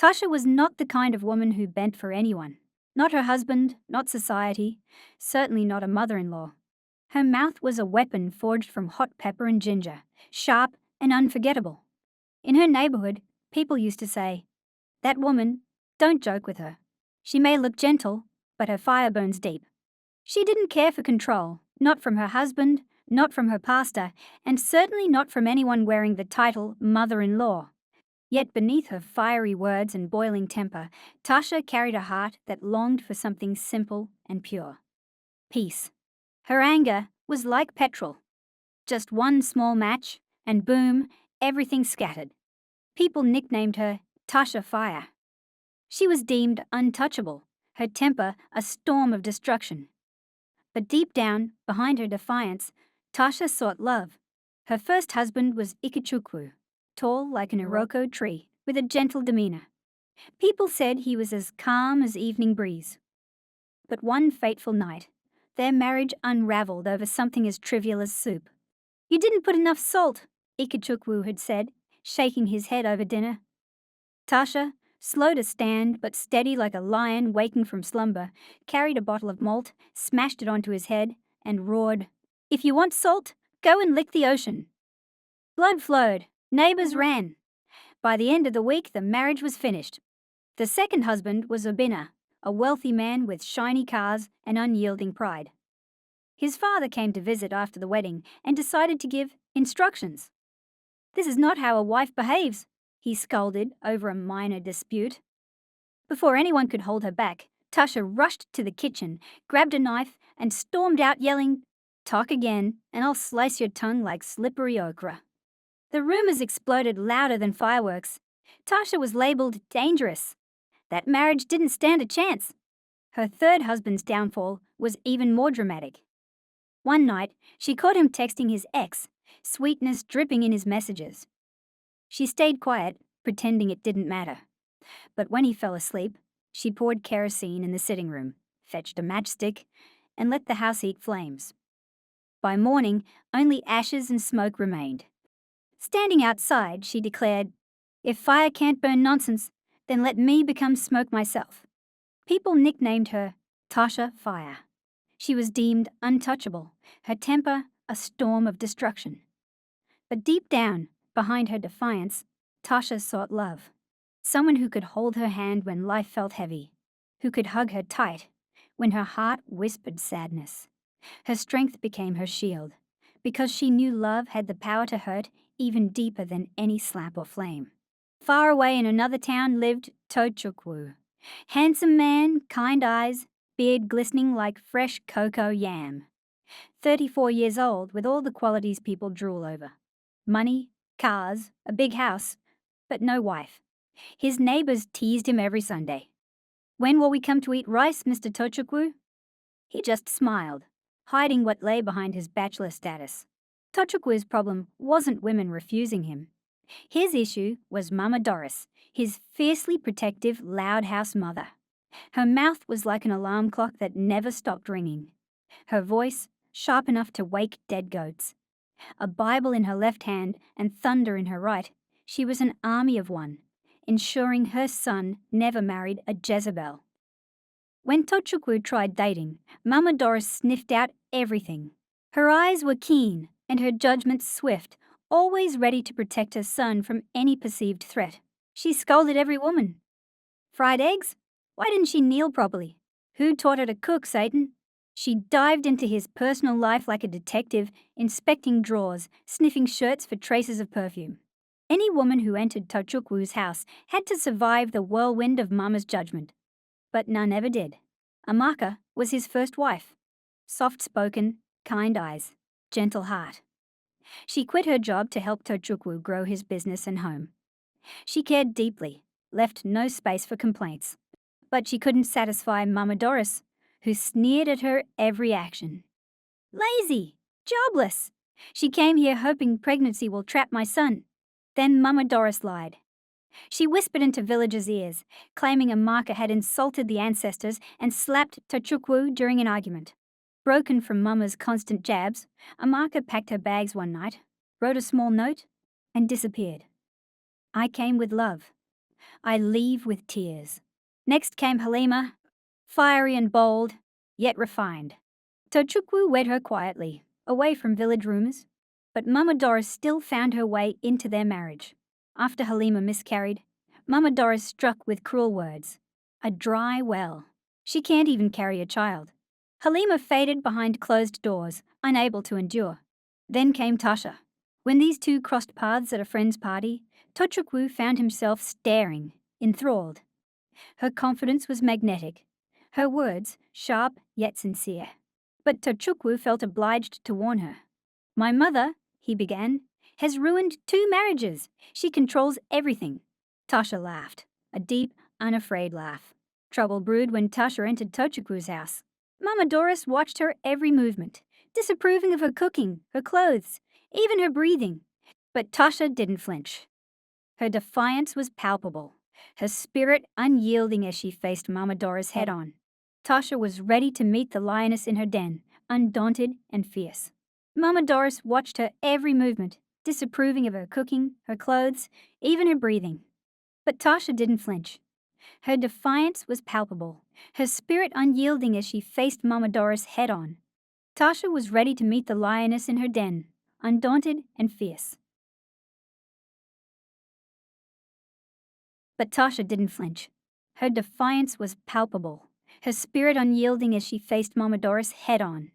Tasha was not the kind of woman who bent for anyone. Not her husband, not society, certainly not a mother-in-law. Her mouth was a weapon forged from hot pepper and ginger, sharp and unforgettable. In her neighborhood, people used to say, "That woman, don't joke with her. She may look gentle, but her fire burns deep." She didn't care for control, not from her husband, not from her pastor, and certainly not from anyone wearing the title mother-in-law. Yet beneath her fiery words and boiling temper, Tasha carried a heart that longed for something simple and pure. Peace. Her anger was like petrol. Just one small match, and boom, everything scattered. People nicknamed her Tasha Fire. She was deemed untouchable, her temper a storm of destruction. But deep down, behind her defiance, Tasha sought love. Her first husband was Ikechukwu, tall like an Iroko tree, with a gentle demeanor. People said he was as calm as evening breeze. But one fateful night, their marriage unraveled over something as trivial as soup. "You didn't put enough salt," Ikechukwu had said, shaking his head over dinner. Tasha, slow to stand but steady like a lion waking from slumber, carried a bottle of malt, smashed it onto his head, and roared, "If you want salt, go and lick the ocean." Blood flowed. Neighbors ran. By the end of the week, the marriage was finished. The second husband was Obinna, a wealthy man with shiny cars and unyielding pride. His father came to visit after the wedding and decided to give instructions. "This is not how a wife behaves," he scolded over a minor dispute. Before anyone could hold her back, Tasha rushed to the kitchen, grabbed a knife, and stormed out yelling, "Talk again, and I'll slice your tongue like slippery okra." The rumors exploded louder than fireworks. Tasha was labeled dangerous. That marriage didn't stand a chance. Her third husband's downfall was even more dramatic. One night, she caught him texting his ex, sweetness dripping in his messages. She stayed quiet, pretending it didn't matter. But when he fell asleep, she poured kerosene in the sitting room, fetched a matchstick, and let the house eat flames. By morning, only ashes and smoke remained. Standing outside, she declared, "If fire can't burn nonsense, then let me become smoke myself." People nicknamed her Tasha Fire. She was deemed untouchable, her temper a storm of destruction. But deep down, behind her defiance, Tasha sought love. Someone who could hold her hand when life felt heavy, who could hug her tight when her heart whispered sadness. Her strength became her shield, because she knew love had the power to hurt even deeper than any slap or flame. Far away in another town lived Tochukwu. Handsome man, kind eyes, beard glistening like fresh cocoa yam. 34 years old with all the qualities people drool over. Money, cars, a big house, but no wife. His neighbors teased him every Sunday. "When will we come to eat rice, Mr. Tochukwu?" He just smiled, hiding what lay behind his bachelor status. Tochukwu's problem wasn't women refusing him. His issue was Mama Doris, his fiercely protective, loud house mother. Her mouth was like an alarm clock that never stopped ringing. Her voice, sharp enough to wake dead goats. A Bible in her left hand and thunder in her right, she was an army of one, ensuring her son never married a Jezebel. When Tochukwu tried dating, Mama Doris sniffed out everything. Her eyes were keen and her judgment swift, always ready to protect her son from any perceived threat. She scolded every woman. "Fried eggs? Why didn't she kneel properly? Who taught her to cook, Satan?" She dived into his personal life like a detective, inspecting drawers, sniffing shirts for traces of perfume. Any woman who entered Tochukwu's house had to survive the whirlwind of Mama's judgment. But none ever did. Amaka was his first wife. Soft-spoken, kind eyes, gentle heart. She quit her job to help Tochukwu grow his business and home. She cared deeply, left no space for complaints. But she couldn't satisfy Mama Doris, who sneered at her every action. "Lazy, jobless. She came here hoping pregnancy will trap my son." Then Mama Doris lied. She whispered into villagers' ears, claiming Amaka had insulted the ancestors and slapped Tochukwu during an argument. Broken from Mama's constant jabs, Amaka packed her bags one night, wrote a small note, and disappeared. "I came with love. I leave with tears. Next came Halima, fiery and bold, yet refined. Tochukwu wed her quietly, away from village rumours, but Mama Doris still found her way into their marriage. After Halima miscarried, Mama Doris struck with cruel words. A dry well. She can't even carry a child. Halima faded behind closed doors, unable to endure. Then came Tasha. When these two crossed paths at a friend's party, Tochukwu found himself staring, enthralled. Her confidence was magnetic, her words sharp yet sincere. But Tochukwu felt obliged to warn her. My mother, he began, has ruined 2 marriages. She controls everything. Tasha laughed, a deep, unafraid laugh. Trouble brewed when Tasha entered Tochukwu's house. Mama Doris watched her every movement, disapproving of her cooking, her clothes, even her breathing. But Tasha didn't flinch. Her defiance was palpable, her spirit unyielding as she faced Mama Doris head on. Tasha was ready to meet the lioness in her den, undaunted and fierce. Mama Doris watched her every movement, disapproving of her cooking, her clothes, even her breathing. But Tasha didn't flinch. Her defiance was palpable, her spirit unyielding as she faced Mama Doris head on. Tasha was ready to meet the lioness in her den, undaunted and fierce. But Tasha didn't flinch. Her defiance was palpable, her spirit unyielding as she faced Mama Doris head on.